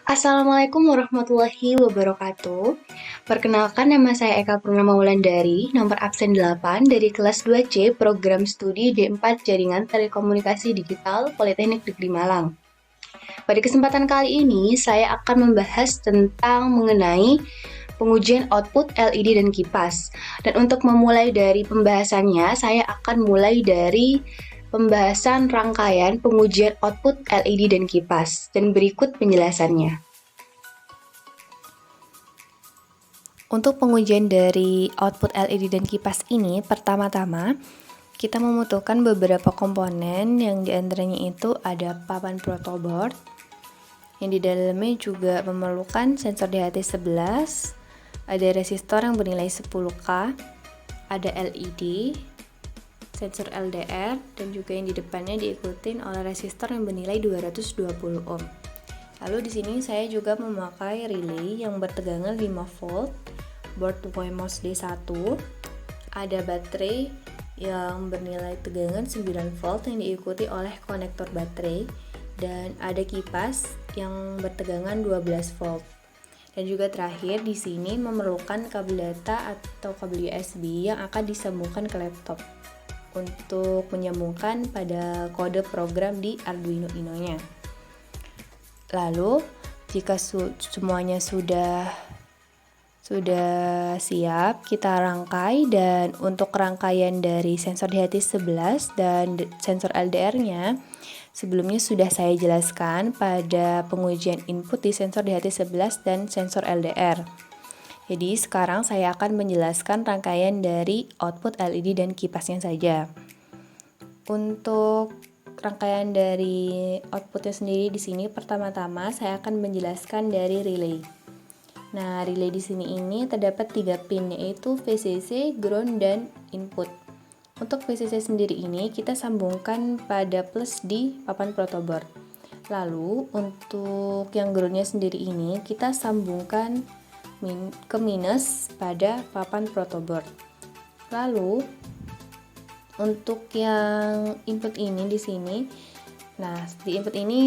Assalamualaikum warahmatullahi wabarakatuh. Perkenalkan, nama saya Eka Purnama Wulandari, nomor absen 8 dari kelas 2C Program Studi D4 Jaringan Telekomunikasi Digital Politeknik Negeri Malang. Pada kesempatan kali ini, saya akan membahas tentang mengenai pengujian output LED dan kipas. Dan untuk memulai dari pembahasannya, saya akan mulai dari pembahasan rangkaian pengujian output LED dan kipas. Dan berikut penjelasannya. Untuk pengujian dari output LED dan kipas ini, pertama-tama kita membutuhkan beberapa komponen yang diantaranya itu ada papan protoboard, yang di dalamnya juga memerlukan sensor DHT11, ada resistor yang bernilai 10K, ada LED, sensor LDR, dan juga yang di depannya diikutin oleh resistor yang bernilai 220 ohm. Lalu di sini saya juga memakai relay yang bertegangan 5 volt, board Wemos D1, ada baterai yang bernilai tegangan 9 volt yang diikuti oleh konektor baterai, dan ada kipas yang bertegangan 12 volt. Dan juga terakhir di sini memerlukan kabel data atau kabel USB yang akan disambungkan ke laptop untuk menyambungkan pada kode program di Arduino Uno-nya. Lalu jika semuanya sudah siap, kita rangkai, dan untuk rangkaian dari sensor DHT11 dan sensor LDR-nya sebelumnya sudah saya jelaskan pada pengujian input di sensor DHT11 dan sensor LDR. Jadi sekarang saya akan menjelaskan rangkaian dari output LED dan kipasnya saja. Untuk rangkaian dari outputnya sendiri di sini pertama-tama saya akan menjelaskan dari relay. Nah, relay di sini ini terdapat 3 pin, yaitu VCC, ground, dan input. Untuk VCC sendiri ini kita sambungkan pada plus di papan protoboard. Lalu untuk yang groundnya sendiri ini kita sambungkan ke minus pada papan protoboard. Lalu untuk yang input ini di sini, nah di input ini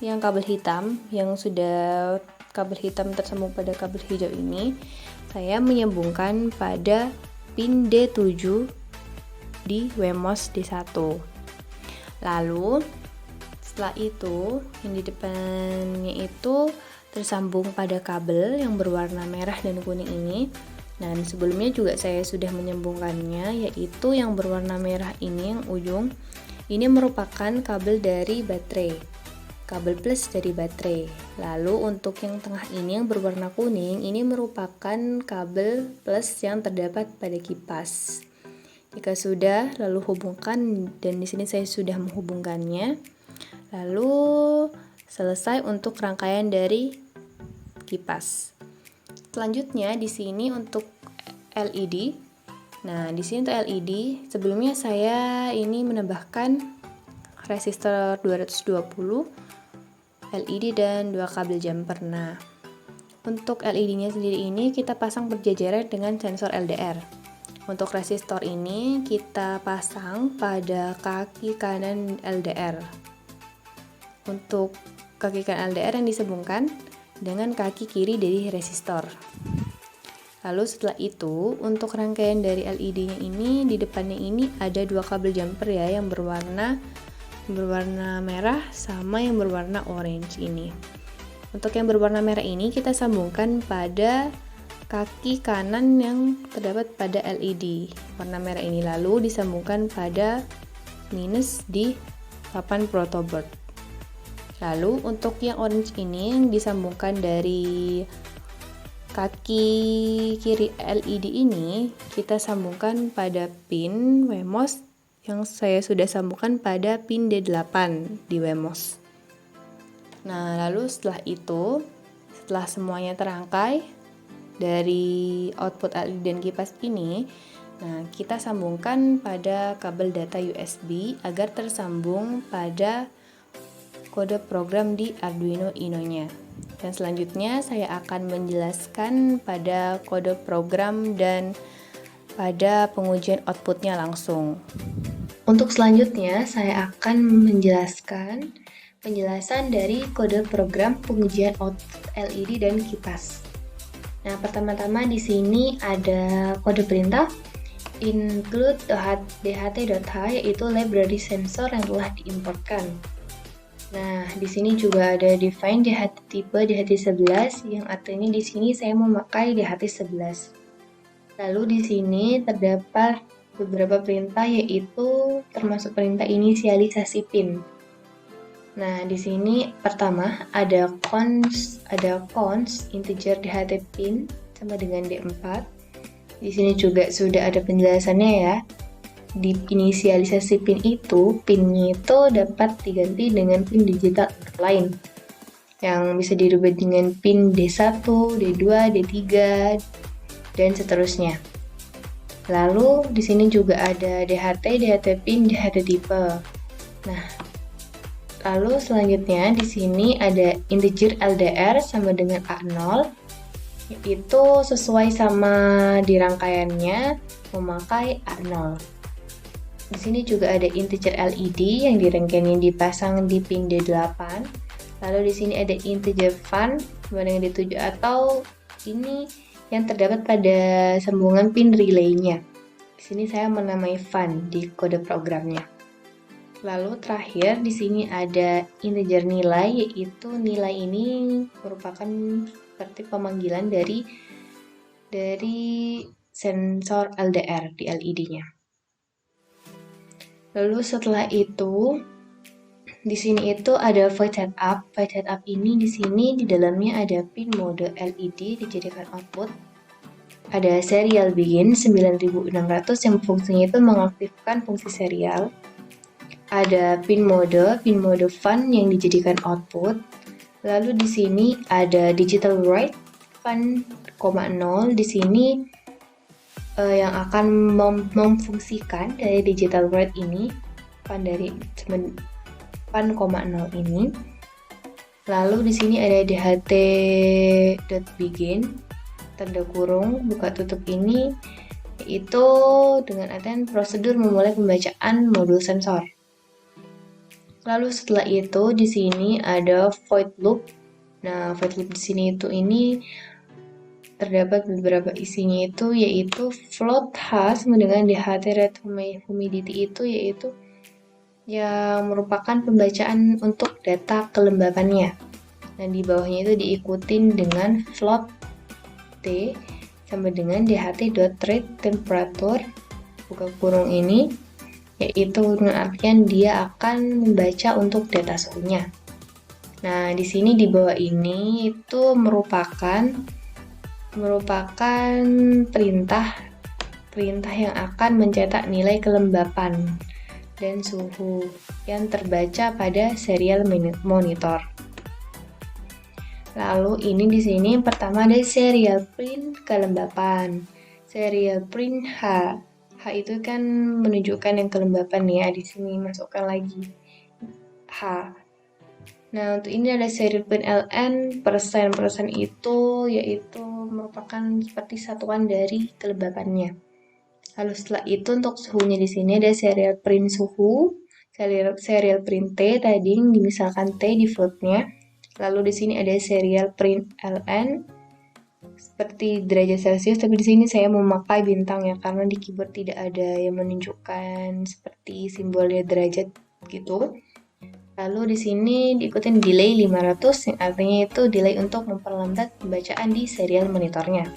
yang kabel hitam yang sudah kabel hitam tersambung pada kabel hijau ini saya menyambungkan pada pin D7 di Wemos D1. Lalu setelah itu yang di depannya itu tersambung pada kabel yang berwarna merah dan kuning ini. Nah, sebelumnya juga saya sudah menyambungkannya, yaitu yang berwarna merah ini yang ujung ini merupakan kabel dari baterai, kabel plus dari baterai. Lalu untuk yang tengah ini yang berwarna kuning ini merupakan kabel plus yang terdapat pada kipas. Jika sudah, lalu hubungkan, dan di sini saya sudah menghubungkannya. Lalu selesai untuk rangkaian dari kipas. Selanjutnya di sini untuk LED. Nah, di sini untuk LED sebelumnya saya ini menambahkan resistor 220, LED, dan 2 kabel jumper. Nah, untuk LED-nya sendiri ini kita pasang berjajaran dengan sensor LDR. Untuk resistor ini kita pasang pada kaki kanan LDR. Untuk kaki kanan LDR yang disambungkan dengan kaki kiri dari resistor. Lalu setelah itu untuk rangkaian dari LED-nya ini di depannya ini ada 2 kabel jumper ya, yang berwarna merah sama yang berwarna orange ini. Untuk yang berwarna merah ini kita sambungkan pada kaki kanan yang terdapat pada LED warna merah ini, lalu disambungkan pada minus di papan protoboard. Lalu untuk yang orange ini yang disambungkan dari kaki kiri LED ini kita sambungkan pada pin Wemos yang saya sudah sambungkan pada pin D8 di Wemos. Nah, lalu setelah itu, setelah semuanya terangkai dari output LED dan kipas ini, nah kita sambungkan pada kabel data USB agar tersambung pada kode program di Arduino Uno-nya. Dan selanjutnya saya akan menjelaskan pada kode program dan pada pengujian outputnya langsung. Untuk selanjutnya saya akan menjelaskan penjelasan dari kode program pengujian output LED dan kipas. Nah, pertama-tama di sini ada kode perintah include dht.h, yaitu library sensor yang telah diimportkan. Nah, di sini juga ada define DHT tipe DHT11 yang artinya di sini saya memakai DHT11. Lalu di sini terdapat beberapa perintah, yaitu termasuk perintah inisialisasi pin. Nah, di sini pertama ada cons integer DHT pin sama dengan D4. Di sini juga sudah ada penjelasannya ya. Di inisialisasi pin itu, pinnya itu dapat diganti dengan pin digital lain yang bisa dirubah dengan pin D1, D2, D3, dan seterusnya. Lalu di sini juga ada DHT pin, DHT tipe. Nah, lalu selanjutnya di sini ada integer LDR sama dengan A0, yaitu sesuai sama di rangkaiannya memakai A0. Di sini juga ada integer LED yang dirangkaiannya dipasang di pin D8. Lalu di sini ada integer fun sama dengan D7 atau ini yang terdapat pada sambungan pin relaynya. Di sini saya menamai fun di kode programnya. Lalu terakhir di sini ada integer nilai, yaitu nilai ini merupakan seperti pemanggilan dari sensor LDR di LED-nya. Lalu setelah itu di sini itu ada void setup. Void setup ini di sini di dalamnya ada pin mode LED dijadikan output. Ada serial begin 9600 yang fungsinya itu mengaktifkan fungsi serial. Ada pin mode fun yang dijadikan output. Lalu di sini ada digital write fun, 0 di sini yang akan memfungsikan dari digital write ini fun dari fun, 0 ini. Lalu di sini ada dht.begin tanda kurung buka tutup ini, yaitu dengan artian prosedur memulai pembacaan modul sensor. Lalu setelah itu di sini ada void loop. Nah, void loop di sini itu ini terdapat beberapa isinya itu, yaitu float H sama dengan DHT rate humidity itu, yaitu yang merupakan pembacaan untuk data kelembapannya. Dan di bawahnya itu diikutin dengan float T sama dengan DHT.rate temperature buka kurung ini, yaitu dengan artian dia akan membaca untuk data suhunya. Nah, di sini di bawah ini itu merupakan perintah yang akan mencetak nilai kelembapan dan suhu yang terbaca pada serial monitor. Lalu ini di sini pertama ada serial print kelembapan. Serial print H. H itu kan menunjukkan yang kelembapan ya, di sini masukkan lagi H. Nah, untuk ini ada serial print ln, persen itu yaitu merupakan seperti satuan dari kelembapannya. Lalu setelah itu untuk suhunya di sini ada serial print suhu, serial print T tadi misalkan T di floatnya. Lalu di sini ada serial print ln seperti derajat Celcius, tapi di sini saya memakai bintang ya karena di keyboard tidak ada yang menunjukkan seperti simbolnya derajat gitu. Lalu di sini diikutin delay 500 yang artinya itu delay untuk memperlambat pembacaan di serial monitornya.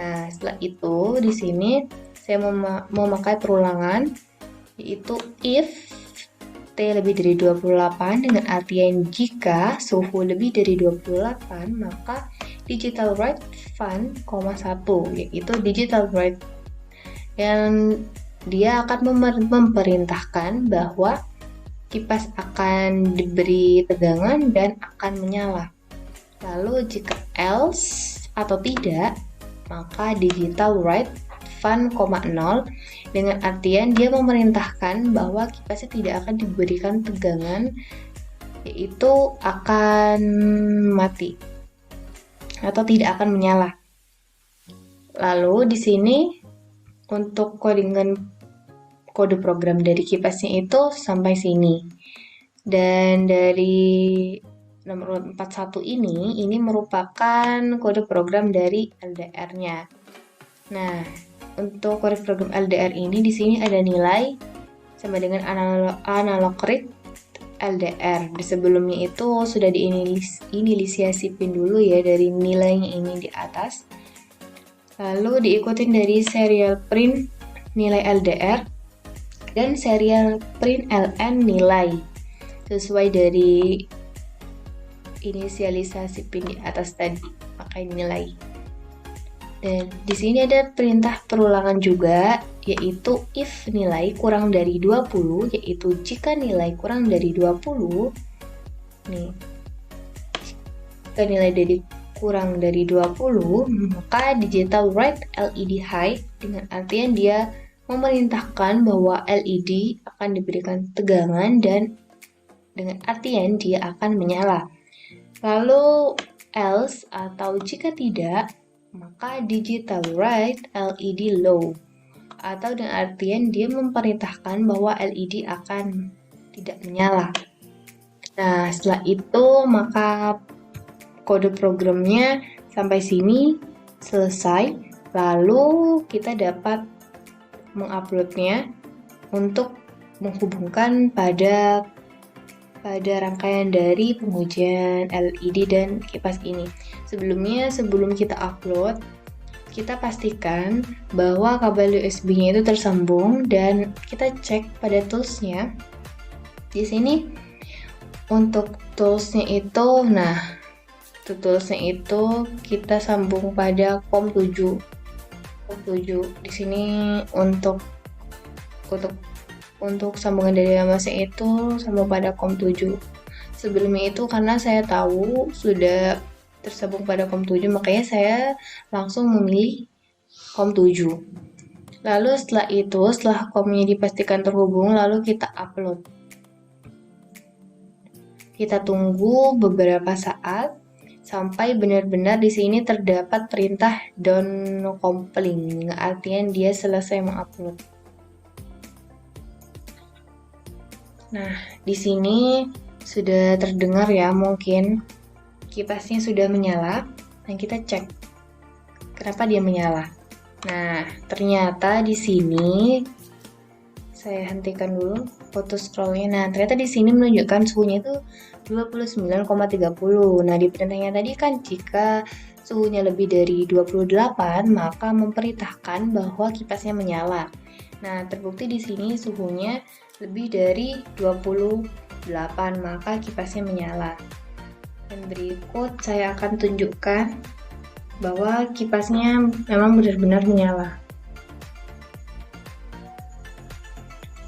Nah, setelah itu di sini saya memakai perulangan, yaitu if T lebih dari 28 dengan artian jika suhu lebih dari 28 maka digital write fun, 1 yaitu digital write yang dia akan memperintahkan bahwa kipas akan diberi tegangan dan akan menyala. Lalu jika else atau tidak, maka digital write fun, 0 dengan artian dia memerintahkan bahwa kipasnya tidak akan diberikan tegangan, yaitu akan mati atau tidak akan menyala. Lalu di sini untuk codingan kode program dari kipasnya itu sampai sini. Dan dari nomor 41 ini merupakan kode program dari LDR-nya. Nah, untuk kode program LDR ini di sini ada nilai sama dengan analog read LDR. Di sebelumnya itu sudah diinisiasi pin dulu ya dari nilainya ini di atas. Lalu diikutin dari serial print nilai LDR dan serial print LN nilai sesuai dari inisialisasi pin di atas tadi, pakai nilai. Dan di sini ada perintah perulangan juga, yaitu if nilai kurang dari 20, yaitu jika nilai kurang dari 20, nih, jika nilai dari kurang dari 20, maka digital write LED high, dengan artian dia memerintahkan bahwa LED akan diberikan tegangan dan dengan artian dia akan menyala. Lalu else atau jika tidak, maka digital write LED low, atau dengan artian dia memerintahkan bahwa LED akan tidak menyala. Nah, setelah itu maka kode programnya sampai sini selesai. Lalu kita dapat menguploadnya untuk menghubungkan pada rangkaian dari pengujian LED dan kipas ini. Sebelum kita upload, kita pastikan bahwa kabel USB-nya itu tersambung dan kita cek pada toolsnya. Di sini untuk toolsnya itu, kita sambung pada COM7. Di sini untuk sambungan dari masnya itu sama pada COM7. Sebelumnya itu karena saya tahu sudah tersambung pada COM7, makanya saya langsung memilih COM7. Lalu setelah COM-nya dipastikan terhubung, lalu kita upload. Kita tunggu beberapa saat sampai benar-benar di sini terdapat perintah down compling, artinya dia selesai mengupload. Nah, di sini sudah terdengar ya, mungkin kipasnya sudah menyala. Dan kita cek kenapa dia menyala. Nah, ternyata di sini saya hentikan dulu foto scrollnya. Nah, ternyata di sini menunjukkan suhunya itu 29,30. Nah, di perintahnya tadi kan jika suhunya lebih dari 28, maka memperintahkan bahwa kipasnya menyala. Nah, terbukti di sini suhunya lebih dari 28, maka kipasnya menyala. Dan berikut saya akan tunjukkan bahwa kipasnya memang benar-benar menyala.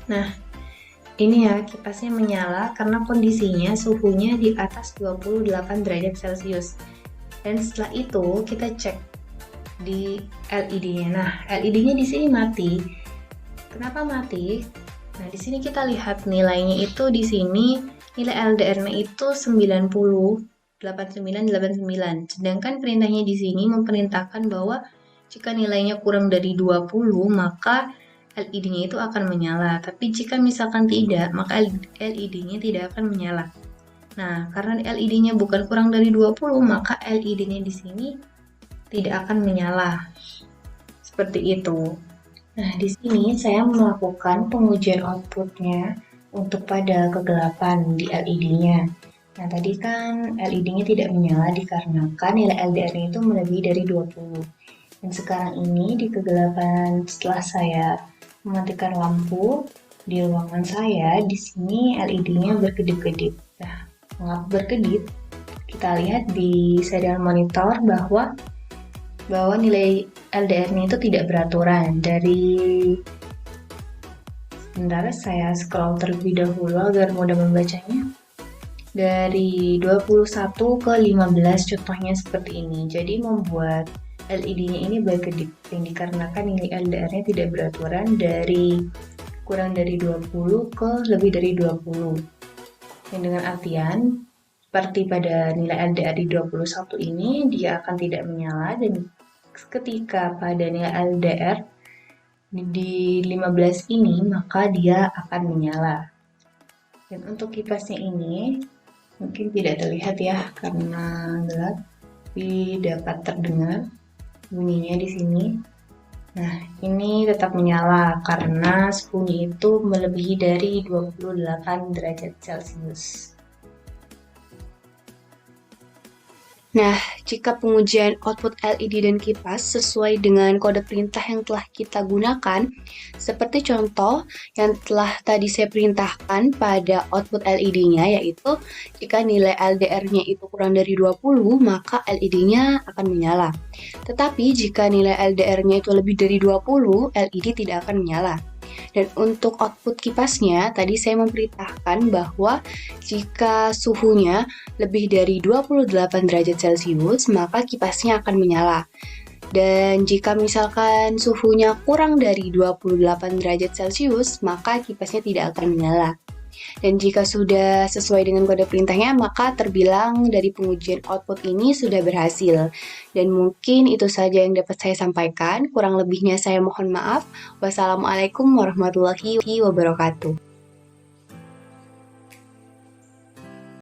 Nah, ini ya kipasnya menyala karena kondisinya suhunya di atas 28 derajat Celcius. Dan setelah itu kita cek di LED-nya. Nah, LED-nya di sini mati. Kenapa mati? Nah, di sini kita lihat nilainya itu di sini nilai LDR-nya itu 90,8989. Sedangkan perintahnya di sini memerintahkan bahwa jika nilainya kurang dari 20, maka LED-nya itu akan menyala. Tapi jika misalkan tidak, maka LED-nya tidak akan menyala. Nah, karena LED-nya bukan kurang dari 20, maka LED-nya di sini tidak akan menyala. Seperti itu. Nah, di sini saya melakukan pengujian outputnya untuk pada kegelapan di LED-nya. Nah, tadi kan LED-nya tidak menyala dikarenakan nilai LDR-nya itu melebihi dari 20. Dan sekarang ini di kegelapan setelah saya mematikan lampu di ruangan saya, di sini LED-nya berkedip-kedip. Nah, mengapa berkedip? Kita lihat di serial monitor bahwa nilai LDR-nya itu tidak beraturan. Sebentar, saya scroll terlebih dahulu agar mudah membacanya. Dari 21 ke 15 contohnya seperti ini. Jadi membuat LED-nya ini berkedip yang dikarenakan nilai LDR-nya tidak beraturan dari kurang dari 20 ke lebih dari 20. Yang dengan artian seperti pada nilai LDR di 21 ini dia akan tidak menyala, dan ketika pada nilai LDR di 15 ini maka dia akan menyala. Dan untuk kipasnya ini mungkin tidak terlihat ya karena gelap, tapi dapat terdengar bunyinya di sini. Nah, ini tetap menyala karena suhunya itu melebihi dari 28 derajat Celcius. Nah, jika pengujian output LED dan kipas sesuai dengan kode perintah yang telah kita gunakan, seperti contoh yang telah tadi saya perintahkan pada output LED-nya, yaitu jika nilai LDR-nya itu kurang dari 20, maka LED-nya akan menyala. Tetapi jika nilai LDR-nya itu lebih dari 20, LED tidak akan menyala. Dan untuk output kipasnya, tadi saya memberitakan bahwa jika suhunya lebih dari 28 derajat Celcius, maka kipasnya akan menyala. Dan jika misalkan suhunya kurang dari 28 derajat Celcius, maka kipasnya tidak akan menyala. Dan jika sudah sesuai dengan kode perintahnya, maka terbilang dari pengujian output ini sudah berhasil. Dan mungkin itu saja yang dapat saya sampaikan. Kurang lebihnya saya mohon maaf. Wassalamualaikum warahmatullahi wabarakatuh.